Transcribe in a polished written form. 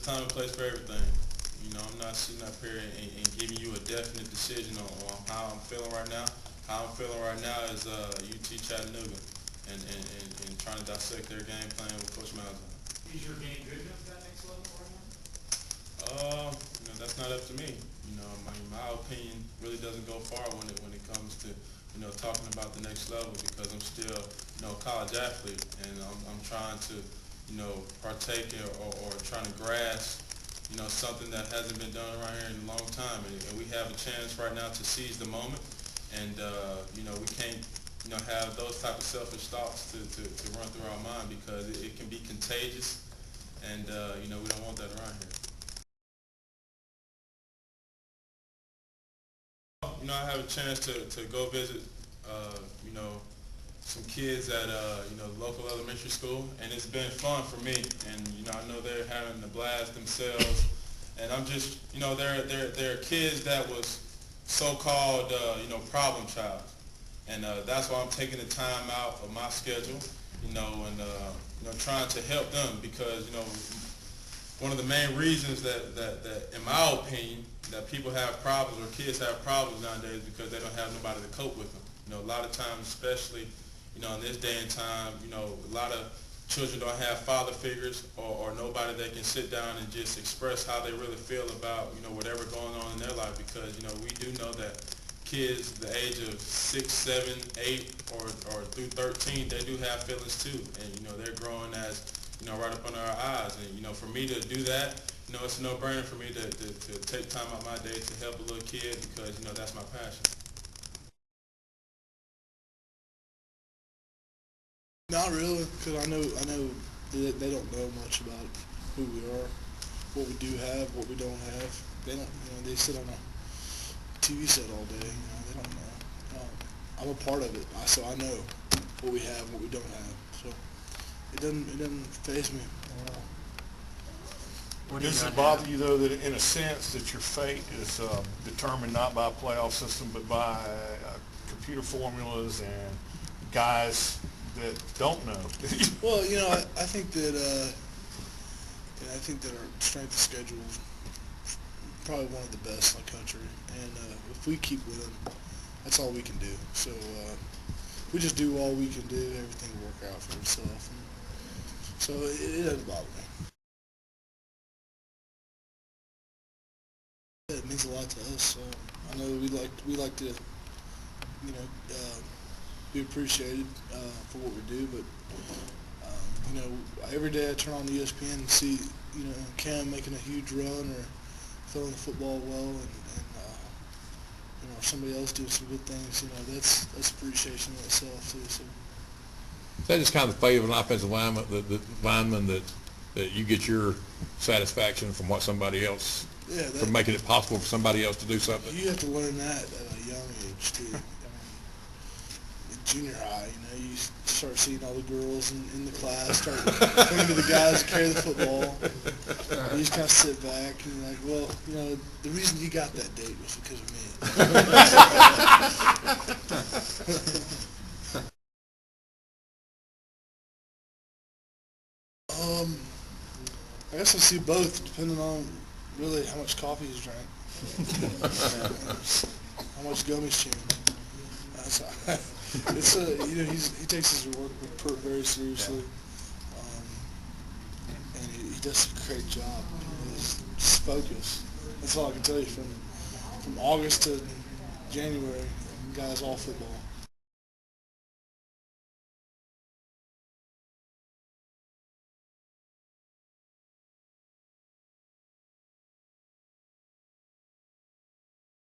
a time and place for everything. You know, I'm not sitting up here and giving you a definite decision on how I'm feeling right now. How I'm feeling right now is UT Chattanooga and trying to dissect their game plan with Coach Malzahn. Is your game good enough for that next level right now? You know, that's not up to me. You know, my opinion really doesn't go far when it comes to, you know, talking about the next level, because I'm still, you know, a college athlete, and I'm trying to, you know, partake in or trying to grasp, you know, something that hasn't been done around here in a long time, and we have a chance right now to seize the moment, and you know, we can't, you know, have those type of selfish thoughts to run through our mind, because it can be contagious, and you know, we don't want that around here. You know, I have a chance to go visit, you know, some kids at, you know, the local elementary school, and it's been fun for me. And, you know, I know they're having a blast themselves. And I'm just, you know, they're kids that was so-called, you know, problem child. And that's why I'm taking the time out of my schedule, you know, and, you know, trying to help them, because, you know, one of the main reasons that in my opinion, that people have problems or kids have problems nowadays, because they don't have nobody to cope with them. You know, a lot of times, especially, you know, in this day and time, you know, a lot of children don't have father figures or nobody that can sit down and just express how they really feel about, you know, whatever going on in their life, because, you know, we do know that kids the age of 6, 7, 8, or through 13, they do have feelings too, and, you know, they're growing as, you know, right up under our eyes. And, you know, for me to do that, you know, it's a no-brainer for me to take time out my day to help a little kid, because, you know, that's my passion. Not really, because I know they don't know much about who we are, what we do have, what we don't have. They don't, you know, they sit on a TV set all day. You know, they don't know. I'm a part of it, so I know what we have and what we don't have. So it doesn't faze me at all. Does it bother you, though, that in a sense that your fate is determined not by a playoff system but by computer formulas and guys that don't know? Well, you know, I think that our strength of schedule is probably one of the best in the country, and if we keep winning, that's all we can do. So we just do all we can do. Everything will work out for itself. And so it doesn't bother me. It means a lot to us. I know we like to, you know, be appreciated for what we do, but you know, every day I turn on ESPN and see, you know, Cam making a huge run or throwing the football well, and you know, somebody else doing some good things. You know, that's appreciation in itself too. So. Is that just kind of the fate of an offensive lineman, the lineman that you get your satisfaction from what somebody else, from making it possible for somebody else to do something? You have to learn that at a young age too. I mean, in junior high, you know, you start seeing all the girls in the class, start thinking to the guys that carry the football. You just kind of sit back and you're like, well, you know, the reason you got that date was because of me. I guess I see both, depending on really how much coffee he's drank, how much gum he's chewing. It's you know, he takes his work very seriously, and he does a great job. He's just focused. That's all I can tell you. From August to January, the guy's all football.